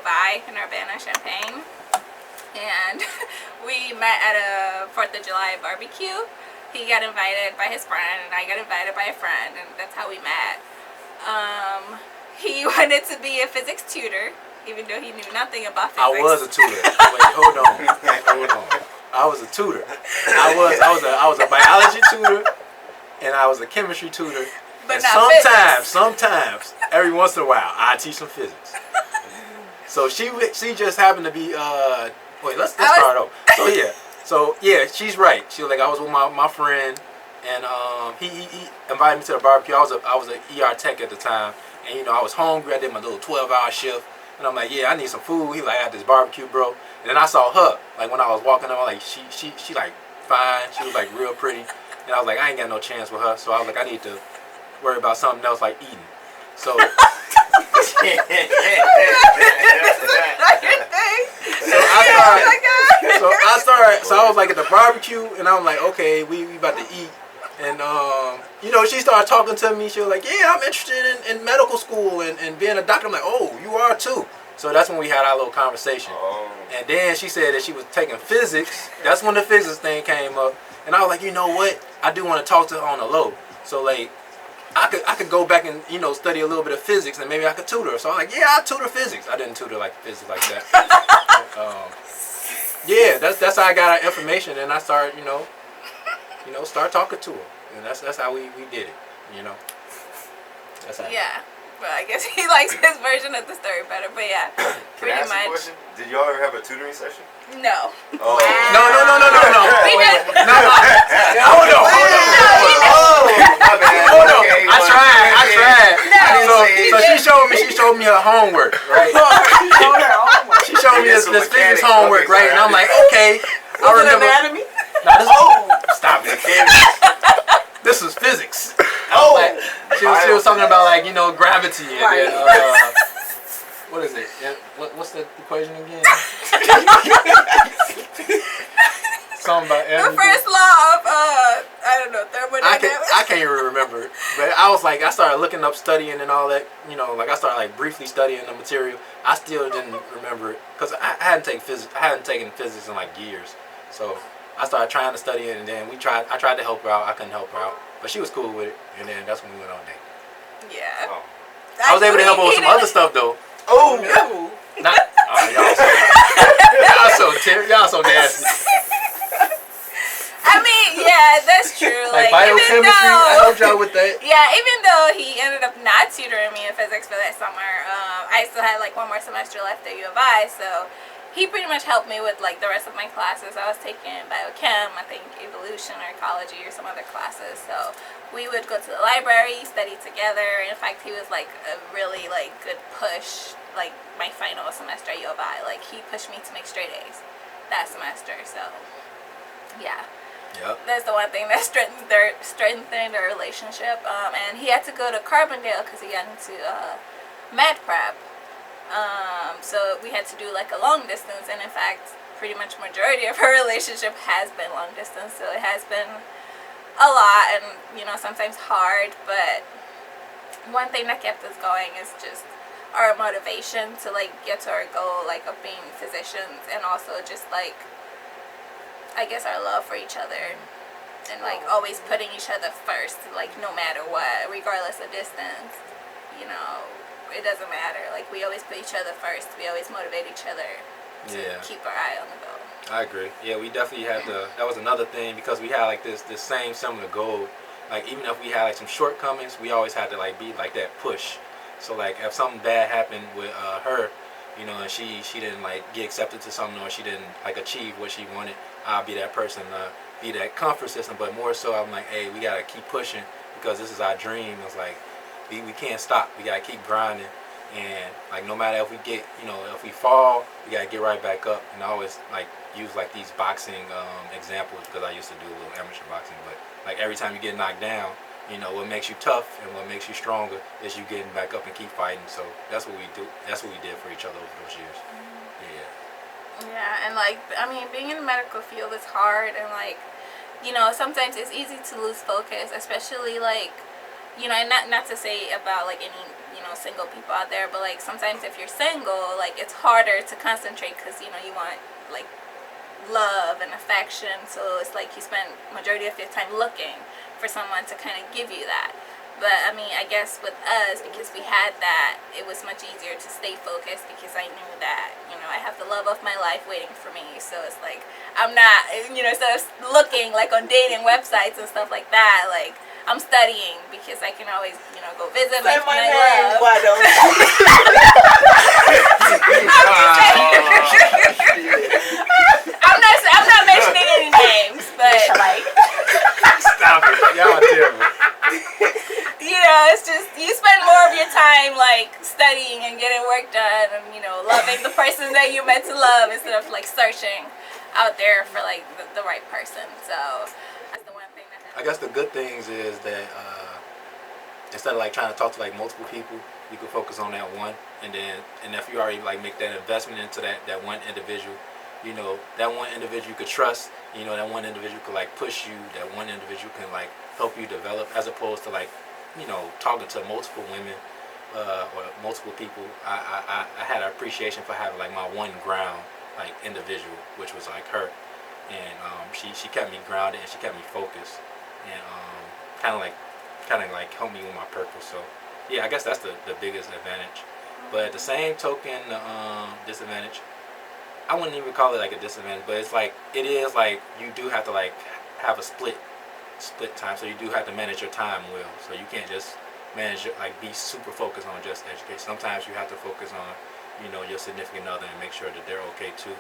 of I in Urbana-Champaign. And we met at a 4th of July barbecue. He got invited by his friend, and I got invited by a friend, and that's how we met. He wanted to be a physics tutor, even though he knew nothing about physics. I was a tutor. Wait, hold on. I was a tutor. I was a biology tutor, and I was a chemistry tutor. But and sometimes, every once in a while, I teach some physics. So she just happened to be. Let's start over. So she's right. She was like, I was with my friend, and he invited me to the barbecue. I was an ER tech at the time, and I was hungry. I did my little 12-hour shift, and I'm like, I need some food. He like, I had this barbecue, bro. And then I saw her, like when I was walking up, like she like fine. She was like real pretty, and I was like, I ain't got no chance with her. So I was like, I need to worry about something else like eating. So. So I was like at the barbecue, and I'm like, okay, we about to eat, and she started talking to me. She was like, yeah, I'm interested in medical school and being a doctor. I'm like, oh, you are too. So that's when we had our little conversation. And then she said that she was taking physics. That's when the physics thing came up, and I was like, you know what? I do want to talk to her on the low. So like, I could go back and study a little bit of physics, and maybe I could tutor. So I'm like, yeah, I'll tutor physics. I didn't tutor like physics like that. That's how I got our information, and I started start talking to her, and that's how we did it. That's how. Yeah. Well, I guess he likes his version of the story better, but yeah, pretty Can I ask much. a question? Did y'all ever have a tutoring session? No. Oh. No. Hold on. My bad. Hold on. Okay, I tried. So she showed me her homework, right? She showed me this physics homework, right? And I'm like, okay. I remember. Anatomy? Stop it. This was physics. Oh. Like, she was talking about like gravity and then, what is it? What's the equation again? Something about the first law of I don't know, thermodynamics. I can't even remember. But I was like, I started looking up studying and all that. Like I started like briefly studying the material. I still didn't remember it because I hadn't taken physics. I hadn't taken physics in like years. So I started trying to study it, and then I tried to help her out. I couldn't help her out, but she was cool with it. And then that's when we went on a date. Yeah. Oh. I was able to help her with some other stuff though. Oh. Y'all so nasty. I mean, yeah, that's true. Like biochemistry, I helped y'all with that. Yeah, even though he ended up not tutoring me in physics for that summer, I still had like one more semester left at U of I, so he pretty much helped me with like the rest of my classes. I was taking biochem, I think evolution or ecology or some other classes, so we would go to the library, study together. In fact, he was like a really like good push, like my final semester at U of I. Like he pushed me to make straight A's that semester, so yeah. Yep. That's the one thing that strengthened our relationship. And he had to go to Carbondale because he got into med prep. So we had to do like a long distance, and in fact, pretty much majority of our relationship has been long distance. So it has been a lot, and sometimes hard. But one thing that kept us going is just our motivation to like get to our goal, like of being physicians, and also just like, I guess, our love for each other, and like always putting each other first, like no matter what, regardless of distance, it doesn't matter. Like we always put each other first. We always motivate each other to keep our eye on the goal. I agree. Yeah, we definitely had that was another thing, because we had like this same similar goal. Like even if we had like some shortcomings, we always had to like be like that push. So like if something bad happened with her, and she didn't like get accepted to something, or she didn't like achieve what she wanted, I'll be that person, be that comfort system. But more so, I'm like, hey, we gotta keep pushing, because this is our dream. It's like we can't stop. We gotta keep grinding, and like no matter if we get, if we fall, we gotta get right back up. And I always like use like these boxing examples, because I used to do a little amateur boxing. But like every time you get knocked down, what makes you tough and what makes you stronger is you getting back up and keep fighting. So that's what we do. That's what we did for each other over those years. Yeah, and like, I mean, being in the medical field is hard, and like, sometimes it's easy to lose focus, especially like you know, and not to say about like any, you know, single people out there, but like sometimes if you're single, like it's harder to concentrate because, you know, you want like love and affection, so it's like you spend majority of your time looking for someone to kind of give you that. But I mean, I guess with us, because we had that, it was much easier to stay focused because I knew that, you know, I have the love of my life waiting for me. So it's like I'm not, you know, instead of looking like on dating websites and stuff like that, like I'm studying because I can always, you know, go visit my love. Why don't I'm not mentioning any names, but Stop it. Y'all are terrible. you know, it's just you spend more of your time like studying and getting work done, and you know, loving the person that you're meant to love instead of like searching out there for like the right person. So that's the one thing that I guess the good things is that instead of like trying to talk to like multiple people, you can focus on that one, and if you already like make that investment into that one individual, you know, that one individual you could trust, you know, that one individual could like push you, that one individual can like help you develop, as opposed to like, you know, talking to multiple women or multiple people. I had an appreciation for having like my one ground like individual, which was like her, and she kept me grounded and she kept me focused, and kind of like helped me with my purpose. So yeah, I guess that's the biggest advantage. But at the same token, disadvantage, I wouldn't even call it like a disadvantage, but it's like it is like you do have to like have a split time, so you do have to manage your time well. So you can't just manage like be super focused on just education. Sometimes you have to focus on, you know, your significant other and make sure that they're okay too.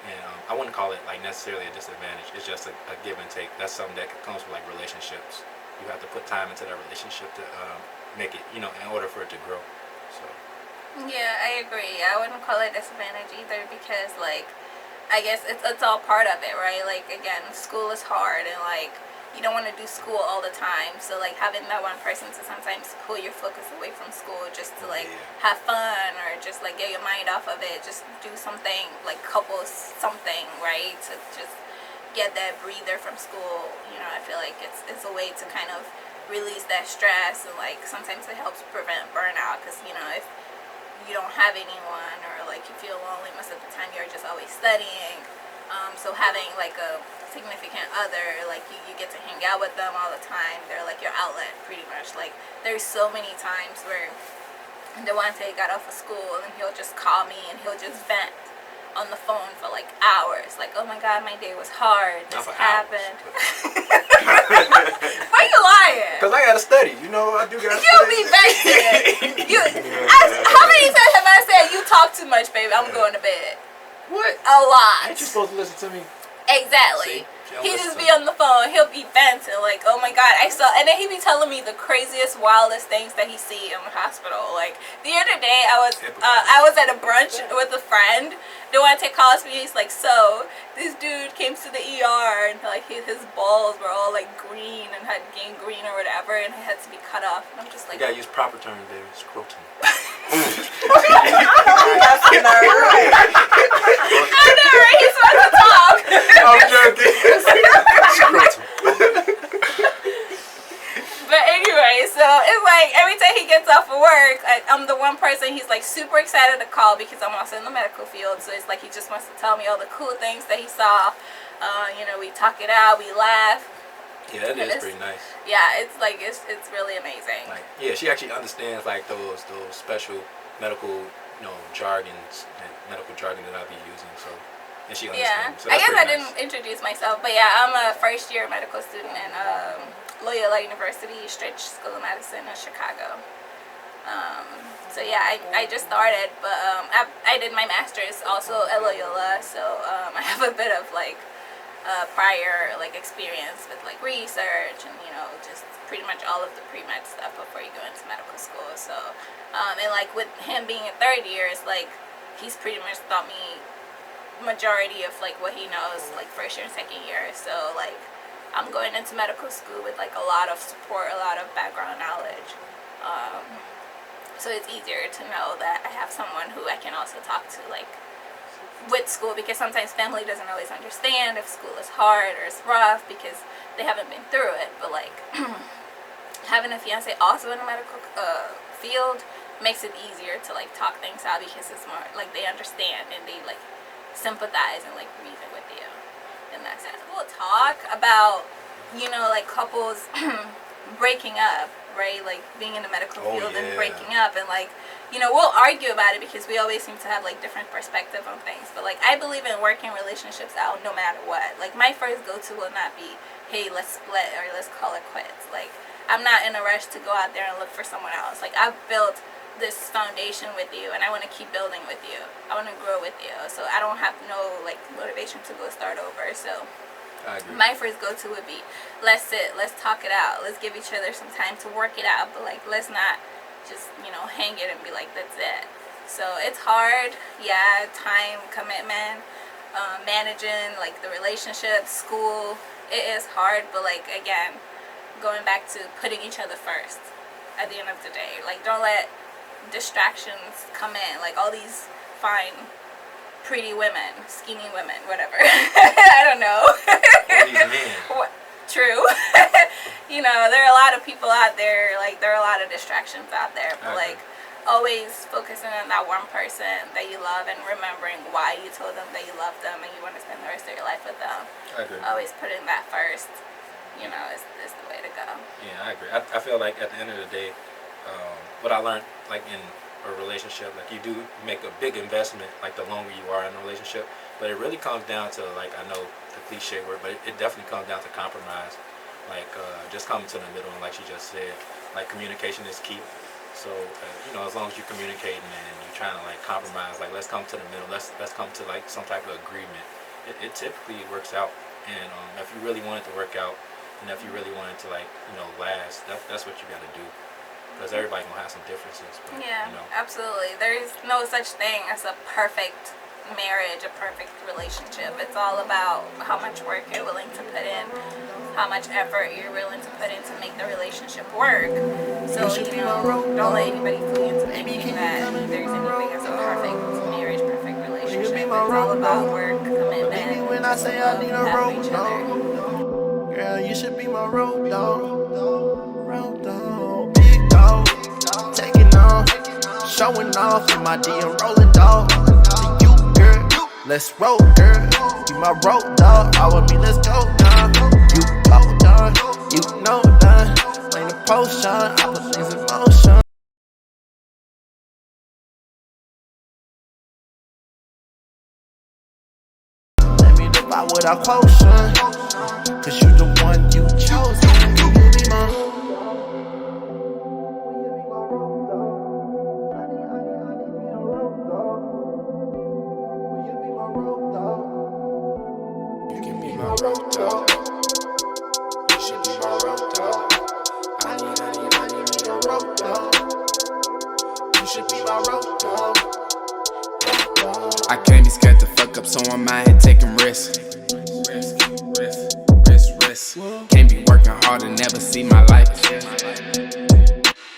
And I wouldn't call it like necessarily a disadvantage. It's just a give and take. That's something that comes with like relationships. You have to put time into that relationship to make it, you know, in order for it to grow. So. Yeah, I agree. I wouldn't call it a disadvantage either because, like, I guess it's all part of it, right? Like, again, school is hard and, like, you don't want to do school all the time. So, like, having that one person to sometimes pull your focus away from school just to, like, have fun or just, like, get your mind off of it. Just do something, like, couple something, right? To just get that breather from school. You know, I feel like it's a way to kind of release that stress and, like, sometimes it helps prevent burnout because, you know, if you don't have anyone or like you feel lonely most of the time, you're just always studying, so having like a significant other, like you get to hang out with them all the time. They're like your outlet pretty much. Like there's so many times where Diwante got off of school and he'll just call me and he'll just vent on the phone for like hours, like, oh my god, my day was hard, this happened. Why you lying? Because I gotta study, you know, I do gotta You study. be venting. How many times have I said you talk too much, baby? I'm going to bed. What? A lot. Ain't you supposed to listen to me? Exactly. He just be on the phone. He'll be venting like, "Oh my god, I saw," and then he be telling me the craziest, wildest things that he see in the hospital. Like the other day, I was at a brunch with a friend. Diwante calls me. He's like, "So this dude came to the ER and like his balls were all like green and had gangrene or whatever, and it had to be cut off." And I'm just like, You gotta use proper terms, baby. Scrotum. I know, right? He's supposed to talk. I'm joking. Scrotum. But anyway, so it's like every time he gets off of work, I'm the one person he's like super excited to call because I'm also in the medical field. So it's like he just wants to tell me all the cool things that he saw. You know, we talk it out, we laugh. Yeah, that is pretty nice. Yeah, it's like it's really amazing. Like, yeah, she actually understands like those special medical, you know, jargons and medical jargon that I be using. So, and she understands. So I guess I nice. didn't introduce myself, but yeah, I'm a first year medical student in Loyola University, Stritch School of Medicine in Chicago. So yeah, I just started, but I did my master's also at Loyola, so I have a bit of like prior like experience with like research and, you know, just pretty much all of the pre-med stuff before you go into medical school. So and like with him being in third year, it's like he's pretty much taught me majority of like what he knows like first year and second year. So like I'm going into medical school with like a lot of support, a lot of background knowledge. So it's easier to know that I have someone who I can also talk to like with school, because sometimes family doesn't always understand if school is hard or it's rough because they haven't been through it. But like having a fiance also in the medical field makes it easier to like talk things out, because it's more like they understand and they like sympathize and like reason with you in that sense. We'll talk about, you know, like couples breaking up, right? Like being in the medical field and breaking up, and like, you know, we'll argue about it because we always seem to have like different perspective on things. But like, I believe in working relationships out no matter what. Like my first go-to will not be, hey, let's split or let's call it quits. Like I'm not in a rush to go out there and look for someone else. Like I've built this foundation with you and I want to keep building with you. I want to grow with you. So I don't have no like motivation to go start over. So my first go-to would be, let's sit, let's talk it out, let's give each other some time to work it out, but like let's not just, you know, hang it and be like, that's it. So it's hard, yeah, time commitment, managing like the relationship, school, it is hard, but like again, going back to putting each other first at the end of the day. Like don't let distractions come in, like all these fine pretty women, skinny women, whatever. I don't know. All these men. True. You know, there are a lot of people out there, like there are a lot of distractions out there, but like always focusing on that one person that you love and remembering why you told them that you love them and you want to spend the rest of your life with them. I agree. Always putting that first, you know, is the way to go. Yeah, I agree. I feel like at the end of the day, what I learned like in a relationship, like you do make a big investment like the longer you are in a relationship, but it really comes down to, like, I know the cliche word, but it definitely comes down to compromise, like just coming to the middle. And like she just said, like communication is key. So you know, as long as you're communicating and you're trying to like compromise, like let's come to the middle, let's come to like some type of agreement, it typically works out. And if you really want it to work out, and if you really want it to like, you know, last, that's what you got to do. Because everybody gonna have some differences. But, yeah, you know. Absolutely. There's no such thing as a perfect marriage, a perfect relationship. It's all about how much work you're willing to put in, how much effort you're willing to put in to make the relationship work. So, you know, don't let anybody fool you into thinking that there's anything as a perfect marriage, perfect relationship. It's all about work, commitment, love, having each other. Girl, you should be my road dog. Road dog. Big dog. Taking off. Showing off in my DM rolling dog. To you, girl. Let's roll, girl. You my road dog. All with me, let's go now. You go done. You know done. Ain't a potion. I put things in motion. Let me divide without potion. Cause you the one you chose. You be my You can be my road dog. You should be my road dog. I need me a road dog. You should be my road dog. I can't be scared to fuck up, so I'm out here taking risks. Risk. Can't be working hard and never see my life.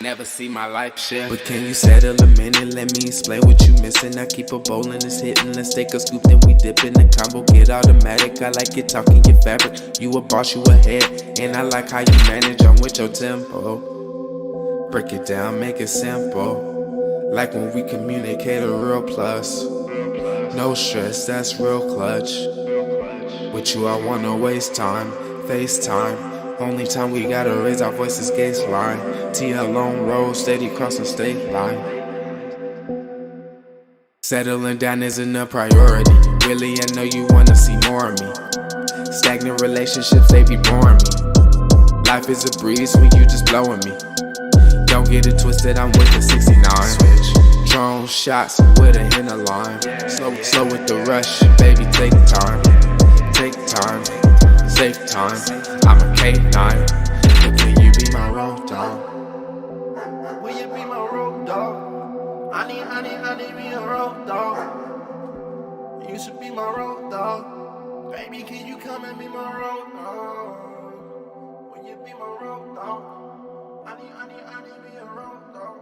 Never see my life shift. But can you settle a minute? Let me explain what you missing. I keep a bowl and it's hitting. Let's take a scoop, then we dip in the combo. Get automatic. I like it talking your fabric. You a boss, you a head, and I like how you manage. I'm with your tempo. Break it down, make it simple. Like when we communicate, a real plus. No stress, that's real clutch. With you, I wanna waste time. FaceTime. Only time we gotta raise our voices, gaze line. TL long road, steady crossing state line. Settling down isn't a priority. Really, I know you wanna see more of me. Stagnant relationships, they be boring me. Life is a breeze when you just blowing me. Don't get it twisted, I'm with the 69. Switch. Drone shots with a hint of lime. Slow with the rush, baby, take time. Take time. Save time, I'm a K9. But can you be my road dog? will you be my road dog? I need me a road dog. You should be my road dog. Baby, can you come and be my road dog? Will you be my road dog? I need me a road dog.